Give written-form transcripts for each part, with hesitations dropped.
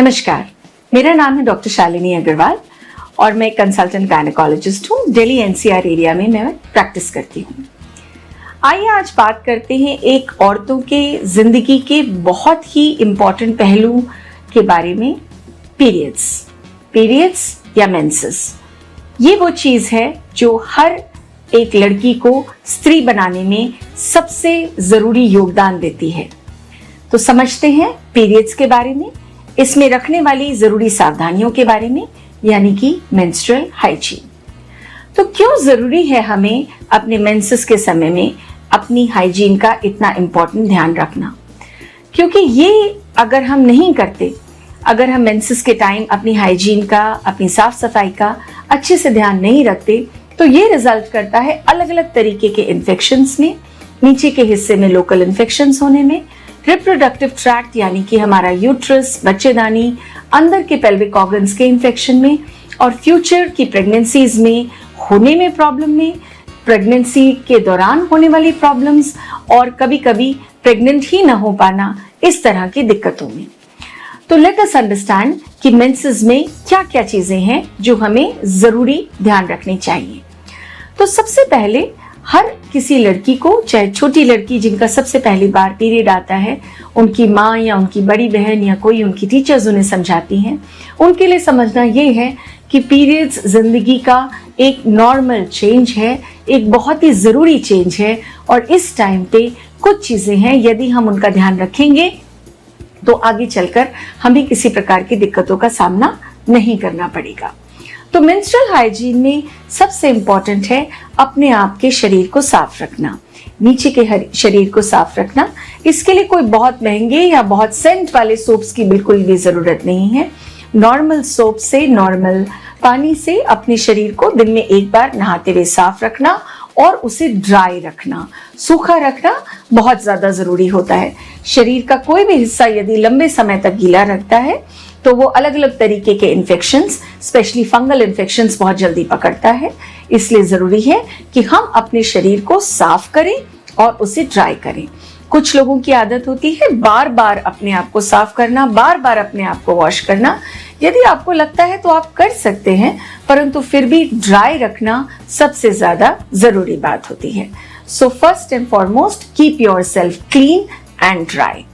नमस्कार, मेरा नाम है डॉक्टर शालिनी अग्रवाल और मैं कंसल्टेंट गायनेकोलॉजिस्ट हूँ। दिल्ली एनसीआर एरिया में मैं प्रैक्टिस करती हूँ। आइए आज बात करते हैं एक औरतों के जिंदगी के बहुत ही इम्पोर्टेंट पहलू के बारे में, पीरियड्स या मेंसेस। ये वो चीज है जो हर एक लड़की को स्त्री बनाने में सबसे जरूरी योगदान देती है। तो समझते हैं पीरियड्स के बारे में, इसमें रखने वाली जरूरी सावधानियों के बारे में, यानी कि मेंस्ट्रुअल हाइजीन। तो क्यों जरूरी है हमें अपने मेंसेस के समय में अपनी हाइजीन का इतना इम्पोर्टेंट ध्यान रखना? क्योंकि ये अगर हम नहीं करते, अगर हम मेंसेस के टाइम अपनी हाइजीन का, अपनी साफ सफाई का अच्छे से ध्यान नहीं रखते, तो ये रिजल्ट करता है अलग अलग तरीके के इन्फेक्शंस में, नीचे के हिस्से में लोकल इन्फेक्शंस होने में, रिप्रोडक्टिव ट्रैक्ट यानी कि हमारा यूट्रस, बच्चेदानी, अंदर के पेल्विक ऑर्गन्स के इन्फेक्शन में, और फ्यूचर की प्रेगनेंसीज में होने में प्रॉब्लम में, प्रेगनेंसी के दौरान होने वाली प्रॉब्लम्स, और कभी कभी प्रेग्नेंट ही ना हो पाना, इस तरह की दिक्कतों में। तो लेट अस अंडरस्टैंड कि मेंसेस में क्या क्या चीजें हैं जो हमें जरूरी ध्यान रखनी चाहिए। तो सबसे पहले हर किसी लड़की को, चाहे छोटी लड़की जिनका सबसे पहली बार पीरियड आता है, उनकी माँ या उनकी बड़ी बहन या कोई उनकी टीचर्स उन्हें समझाती हैं, उनके लिए समझना ये है कि पीरियड्स जिंदगी का एक नॉर्मल चेंज है, एक बहुत ही ज़रूरी चेंज है, और इस टाइम पे कुछ चीज़ें हैं यदि हम उनका ध्यान रखेंगे तो आगे चलकर हमें किसी प्रकार की दिक्कतों का सामना नहीं करना पड़ेगा। तो मेंस्ट्रुअल हाइजीन में सबसे इम्पोर्टेंट है अपने आप के शरीर को साफ रखना, नीचे के शरीर को साफ रखना। इसके लिए कोई बहुत महंगे या बहुत सेंट वाले सोप्स की बिल्कुल भी जरूरत नहीं है। नॉर्मल सोप से, नॉर्मल पानी से अपने शरीर को दिन में एक बार नहाते हुए साफ रखना और उसे ड्राई रखना, सूखा रखना बहुत ज्यादा जरूरी होता है। शरीर का कोई भी हिस्सा यदि लंबे समय तक गीला रखता है तो वो अलग अलग तरीके के इन्फेक्शंस, स्पेशली फंगल इन्फेक्शंस बहुत जल्दी पकड़ता है। इसलिए जरूरी है कि हम अपने शरीर को साफ करें और उसे ड्राई करें। कुछ लोगों की आदत होती है बार बार अपने आप को साफ करना, बार बार अपने आप को वॉश करना। यदि आपको लगता है तो आप कर सकते हैं, परंतु फिर भी ड्राई रखना सबसे ज्यादा जरूरी बात होती है। So first and foremost, keep yourself clean and dry.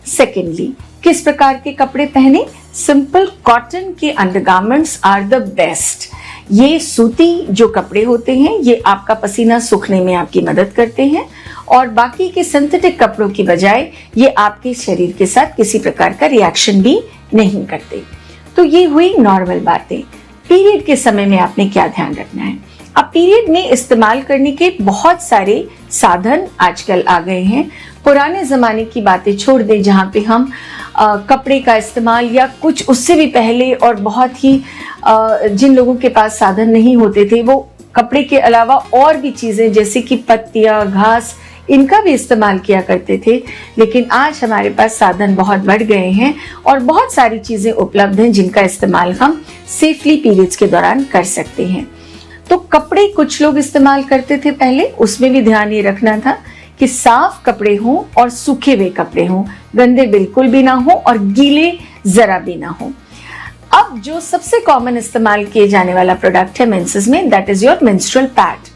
Secondly, किस प्रकार के कपड़े पहने? सिंपल कॉटन के अंडरगारमेंट्स आर द बेस्ट। ये सूती जो कपड़े होते हैं ये आपका पसीना सूखने में आपकी मदद करते हैं, और बाकी के सिंथेटिक कपड़ों की बजाय ये आपके शरीर के साथ किसी प्रकार का रिएक्शन भी नहीं करते। तो ये हुई नॉर्मल बातें। पीरियड के समय में आपने क्या ध्यान रखना है? अब पीरियड में इस्तेमाल करने के बहुत सारे साधन आजकल आ गए हैं। पुराने जमाने की बातें छोड़ दें जहाँ पे हम कपड़े का इस्तेमाल, या कुछ उससे भी पहले, और बहुत ही जिन लोगों के पास साधन नहीं होते थे वो कपड़े के अलावा और भी चीजें जैसे कि पत्तियां, घास, इनका भी इस्तेमाल किया करते थे। लेकिन आज हमारे पास साधन बहुत बढ़ गए हैं और बहुत सारी चीजें उपलब्ध हैं जिनका इस्तेमाल हम सेफली पीरियड्स के दौरान कर सकते हैं। तो कपड़े कुछ लोग इस्तेमाल करते थे पहले, उसमें भी ध्यान ये रखना था कि साफ कपड़े हों और सूखे हुए कपड़े हों, गंदे बिल्कुल भी ना हो और गीले जरा भी ना हो। अब जो सबसे कॉमन इस्तेमाल किए जाने वाला प्रोडक्ट है मेंसेस में, that is your menstrual pad.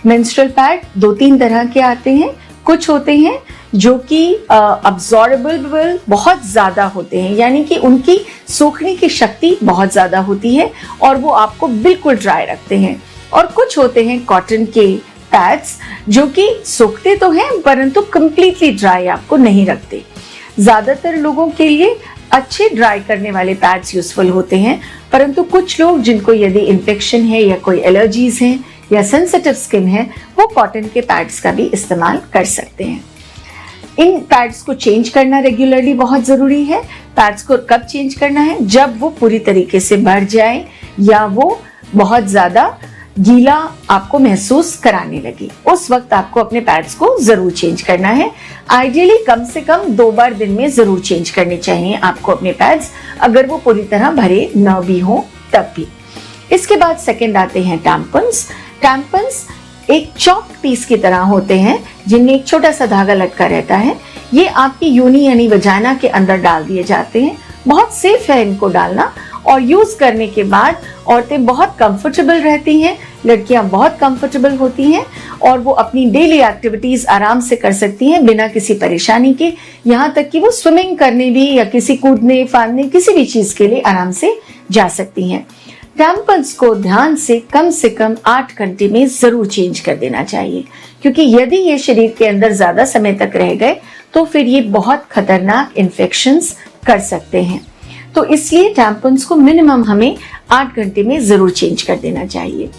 Menstrual pad 2-3 तरह के आते हैं। कुछ होते हैं जो कि अब्जॉर्बेबल बहुत ज्यादा होते हैं, यानी कि उनकी सूखने की शक्ति बहुत ज्यादा होती है और वो आपको बिल्कुल ड्राई रखते हैं। और कुछ होते हैं कॉटन के पैड्स जो कि सूखते तो हैं परंतु कंप्लीटली ड्राई आपको नहीं रखते। ज्यादातर लोगों के लिए अच्छे ड्राई करने वाले पैड्स यूजफुल होते हैं, परंतु कुछ लोग जिनको यदि इन्फेक्शन है या कोई एलर्जीज हैं या सेंसिटिव स्किन है, वो कॉटन के पैड्स का भी इस्तेमाल कर सकते हैं। इन पैड्स को चेंज करना रेगुलरली बहुत जरूरी है। पैड्स को कब चेंज करना है? जब वो पूरी तरीके से बढ़ जाए या वो बहुत ज्यादा गीला आपको महसूस कराने लगी, उस वक्त आपको अपने पैड्स को जरूर चेंज करना है। आइडियली कम से कम 2 बार दिन में जरूर चेंज करने चाहिए आपको अपने पैड्स, अगर वो पूरी तरह भरे न भी हो तब भी। इसके बाद सेकंड आते हैं टैम्पन्स। टैम्पन्स एक चॉक पीस की तरह होते हैं जिनमें एक छोटा सा धागा लटका रहता है। ये आपकी योनि यानी वजाना के अंदर डाल दिए जाते हैं। बहुत सेफ है इनको डालना, और यूज करने के बाद औरतें बहुत कंफर्टेबल रहती हैं, लड़कियां बहुत कंफर्टेबल होती हैं और वो अपनी डेली एक्टिविटीज आराम से कर सकती हैं बिना किसी परेशानी के। यहाँ तक कि वो स्विमिंग करने भी या किसी कूदने फांदने किसी भी चीज के लिए आराम से जा सकती हैं। टैम्पन्स को ध्यान से कम 8 घंटे में जरूर चेंज कर देना चाहिए, क्योंकि यदि ये शरीर के अंदर ज्यादा समय तक रह गए तो फिर ये बहुत खतरनाक इन्फेक्शंस कर सकते हैं। तो इसलिए टैम्पन्स को मिनिमम हमें 8 घंटे में जरूर चेंज कर देना चाहिए।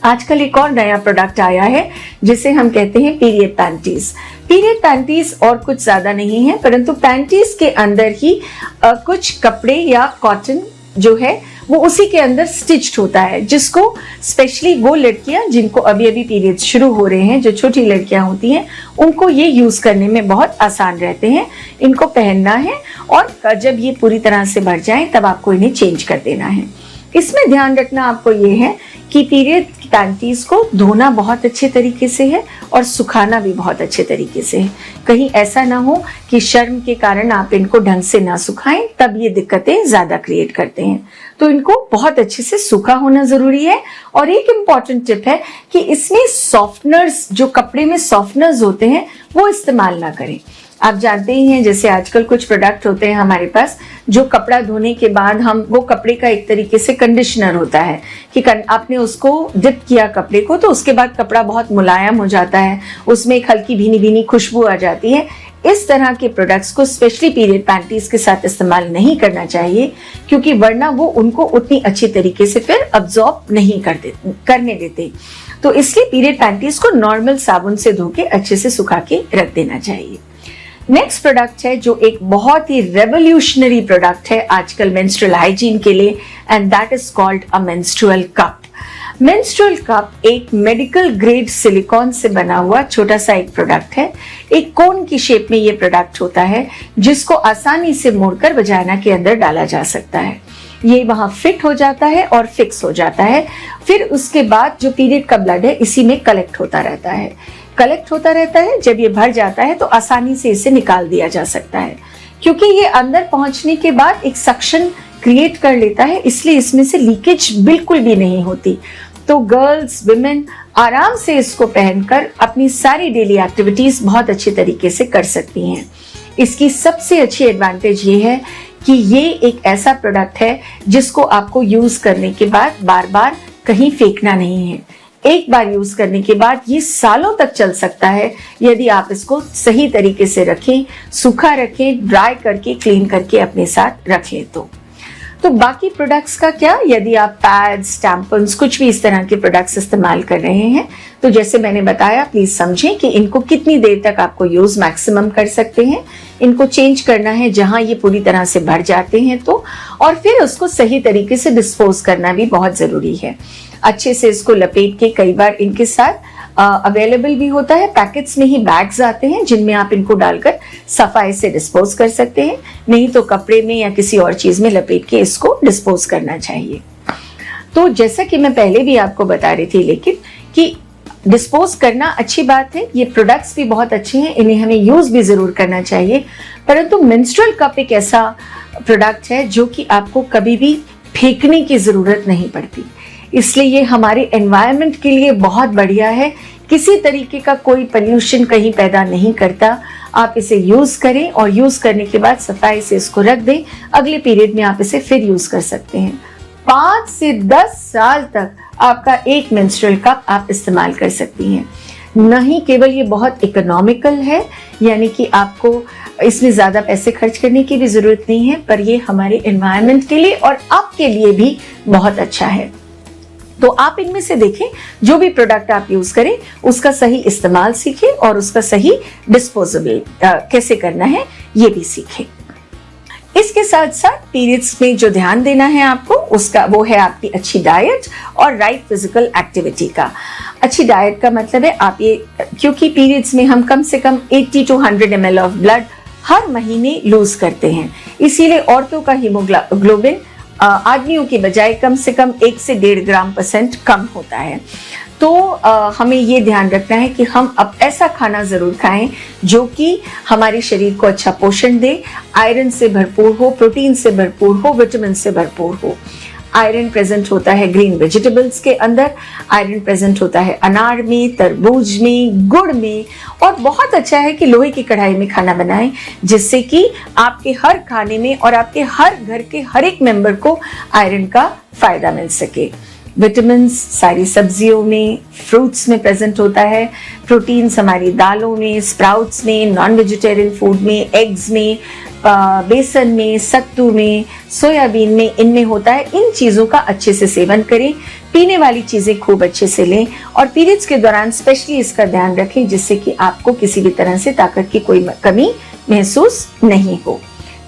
आजकल एक और नया प्रोडक्ट आया है जिसे हम कहते हैं पीरियड पैंटीज। पीरियड पैंटीज और कुछ ज्यादा नहीं है, परंतु पैंटीज के अंदर ही कुछ कपड़े या कॉटन जो है वो उसी के अंदर स्टिच्ड होता है, जिसको स्पेशली वो लड़कियां जिनको अभी अभी पीरियड्स शुरू हो रहे हैं, जो छोटी लड़कियां होती हैं, उनको ये यूज करने में बहुत आसान रहते हैं। इनको पहनना है और जब ये पूरी तरह से भर जाए तब आपको इन्हें चेंज कर देना है। इसमें ध्यान रखना आपको ये है कि पीरियड पैंटीज को धोना बहुत अच्छे तरीके से है और सुखाना भी बहुत अच्छे तरीके से है। कहीं ऐसा ना हो कि शर्म के कारण आप इनको ढंग से ना सुखाएं, तब ये दिक्कतें ज्यादा क्रिएट करते हैं। तो इनको बहुत अच्छे से सूखा होना जरूरी है। और एक इम्पॉर्टेंट टिप है कि इसमें सॉफ्टनर्स, जो कपड़े में सॉफ्टनर्स होते हैं, वो इस्तेमाल ना करें। आप जानते ही हैं जैसे आजकल कुछ प्रोडक्ट होते हैं हमारे पास जो कपड़ा धोने के बाद हम वो कपड़े का एक तरीके से कंडीशनर होता है कि आपने उसको डिप किया कपड़े को, तो उसके बाद कपड़ा बहुत मुलायम हो जाता है, उसमें एक हल्की भीनी भीनी खुशबू आ जाती है। इस तरह के प्रोडक्ट्स को स्पेशली पीरियड पैंटीज के साथ इस्तेमाल नहीं करना चाहिए, क्योंकि वरना वो उनको उतनी अच्छी तरीके से फिर अब्जॉर्ब नहीं करने देते। तो इसलिए पीरियड पैंटीज को नॉर्मल साबुन से धो के अच्छे से सुखा के रख देना चाहिए। नेक्स्ट प्रोडक्ट है जो एक बहुत ही रेवोल्यूशनरी प्रोडक्ट है आजकल मेंस्ट्रुअल हाइजीन के लिए, and that is called a menstrual cup. Menstrual cup एक मेडिकल ग्रेड सिलिकॉन से बना हुआ छोटा सा एक प्रोडक्ट है। एक कोन की शेप में ये प्रोडक्ट होता है जिसको आसानी से मोड़कर वजाइना के अंदर डाला जा सकता है। ये वहां फिट हो जाता है और फिक्स हो जाता है। फिर उसके बाद जो पीरियड का ब्लड है इसी में कलेक्ट होता रहता है। जब ये भर जाता है तो आसानी से इसे निकाल दिया जा सकता है। क्योंकि ये अंदर पहुंचने के बाद एक सक्शन क्रिएट कर लेता है, इसलिए इसमें से लीकेज बिल्कुल भी नहीं होती। तो गर्ल्स, विमेन आराम से इसको पहनकर अपनी सारी डेली एक्टिविटीज बहुत अच्छे तरीके से कर सकती हैं। इसकी सबसे अच्छी एडवांटेज ये है कि ये एक ऐसा प्रोडक्ट है जिसको आपको यूज करने के बाद बार बार कहीं फेंकना नहीं है। एक बार यूज करने के बाद ये सालों तक चल सकता है यदि आप इसको सही तरीके से रखें, सूखा रखें, ड्राई करके क्लीन करके अपने साथ रख लें। तो बाकी प्रोडक्ट्स का क्या, यदि आप पैड्स, टैम्पन्स, कुछ भी इस तरह के प्रोडक्ट्स इस्तेमाल कर रहे हैं तो जैसे मैंने बताया, प्लीज समझें कि इनको कितनी देर तक आपको यूज मैक्सिमम कर सकते हैं। इनको चेंज करना है जहां ये पूरी तरह से भर जाते हैं तो, और फिर उसको सही तरीके से डिस्पोज करना भी बहुत जरूरी है। अच्छे से इसको लपेट के, कई बार इनके साथ अवेलेबल भी होता है, पैकेट्स में ही बैग्स आते हैं जिनमें आप इनको डालकर सफाई से डिस्पोज कर सकते हैं। नहीं तो कपड़े में या किसी और चीज में लपेट के इसको डिस्पोज करना चाहिए। तो जैसा कि मैं पहले भी आपको बता रही थी लेकिन कि डिस्पोज करना अच्छी बात है, ये प्रोडक्ट्स भी बहुत अच्छे हैं, इन्हें हमें यूज भी जरूर करना चाहिए। परंतु मेंस्ट्रुअल कप एक ऐसा प्रोडक्ट है जो कि आपको कभी भी फेंकने की जरूरत नहीं पड़ती, इसलिए ये हमारे एनवायरनमेंट के लिए बहुत बढ़िया है। किसी तरीके का कोई पोल्यूशन कहीं पैदा नहीं करता। आप इसे यूज करें और यूज करने के बाद सफाई से इसको रख दें। अगले पीरियड में आप इसे फिर यूज कर सकते हैं। 5 से 10 साल तक आपका एक मेंस्ट्रुअल कप आप इस्तेमाल कर सकती हैं। नहीं केवल ये बहुत इकोनॉमिकल है, यानी कि आपको इसमें ज्यादा पैसे खर्च करने की भी जरूरत नहीं है, पर ये हमारे एनवायरनमेंट के लिए और आपके लिए भी बहुत अच्छा है। तो आप इनमें से देखें, जो भी प्रोडक्ट आप यूज करें उसका सही इस्तेमाल सीखें और उसका सही डिस्पोजेबल कैसे करना है ये भी सीखें। इसके साथ साथ पीरियड्स में जो ध्यान देना है आपको, उसका वो है आपकी अच्छी डाइट और राइट फिजिकल एक्टिविटी का। अच्छी डाइट का मतलब है आप ये, क्योंकि पीरियड्स में हम कम से कम 80 to 100 ml ऑफ ब्लड हर महीने लूज करते हैं, इसीलिए औरतों का हीमोग्लोबिन आदमियों के बजाय कम से कम 1 से 1.5 ग्राम % कम होता है। तो हमें ये ध्यान रखना है कि हम अब ऐसा खाना ज़रूर खाएं जो कि हमारे शरीर को अच्छा पोषण दे, आयरन से भरपूर हो, प्रोटीन से भरपूर हो, विटामिन से भरपूर हो। आयरन प्रेजेंट होता है ग्रीन वेजिटेबल्स के अंदर, आयरन प्रेजेंट होता है अनार में, तरबूज में, गुड़ में, और बहुत अच्छा है कि लोहे की कढ़ाई में खाना बनाएं जिससे कि आपके हर खाने में और आपके हर घर के हर एक मेंबर को आयरन का फायदा मिल सके। विटामिन्स सारी सब्जियों में, फ्रूट्स में प्रेजेंट होता है, प्रोटीन्स हमारी दालों में, स्प्राउट्स में, नॉन वेजिटेरियन फूड में, एग्स में, बेसन में, सत्तू में, सोयाबीन में, इनमें होता है। इन चीज़ों का अच्छे से सेवन करें, पीने वाली चीज़ें खूब अच्छे से लें और पीरियड्स के दौरान स्पेशली इसका ध्यान रखें जिससे कि आपको किसी भी तरह से ताकत की कोई कमी महसूस नहीं हो।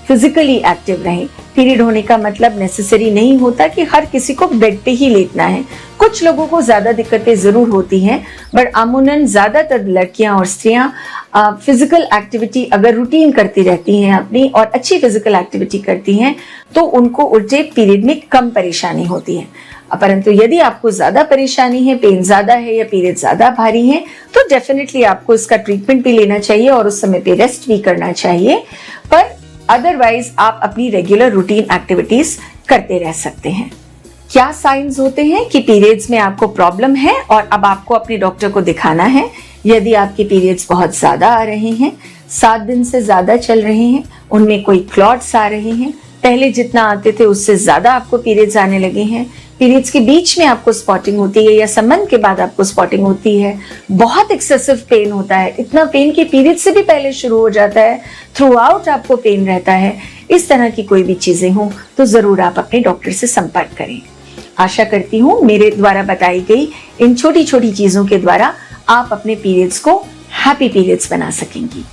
फिजिकली एक्टिव रहें। पीरियड होने का मतलब नेसेसरी नहीं होता कि हर किसी को बेड पे ही लेटना है। कुछ लोगों को ज़्यादा दिक्कतें ज़रूर होती हैं, बट अमूमन ज़्यादातर लड़कियां और स्त्रियां फिजिकल एक्टिविटी अगर रूटीन करती रहती हैं अपनी और अच्छी फिजिकल एक्टिविटी करती हैं तो उनको उल्टे पीरियड में कम परेशानी होती है। परंतु यदि आपको ज़्यादा परेशानी है, पेन ज़्यादा है या पीरियड ज़्यादा भारी है तो डेफिनेटली आपको इसका ट्रीटमेंट भी लेना चाहिए और उस समय पे रेस्ट भी करना चाहिए। पर अदरवाइज आप अपनी रेगुलर रूटीन एक्टिविटीज करते रह सकते हैं। क्या साइंस होते हैं कि पीरियड्स में आपको प्रॉब्लम है और अब आपको अपने डॉक्टर को दिखाना है? यदि आपके पीरियड्स बहुत ज्यादा आ रहे हैं, 7 दिन से ज्यादा चल रहे हैं, उनमें कोई क्लॉट्स आ रहे हैं, पहले जितना आते थे उससे ज्यादा आपको पीरियड्स आने लगे हैं, पीरियड्स के बीच में आपको स्पॉटिंग होती है या संबंध के बाद आपको स्पॉटिंग होती है, बहुत एक्सेसिव पेन होता है, इतना पेन कि पीरियड से भी पहले शुरू हो जाता है, थ्रू आउट आपको पेन रहता है, इस तरह की कोई भी चीजें हों तो जरूर आप अपने डॉक्टर से संपर्क करें। आशा करती हूँ मेरे द्वारा बताई गई इन छोटी छोटी चीजों के द्वारा आप अपने पीरियड्स को हैप्पी पीरियड्स बना सकेंगी।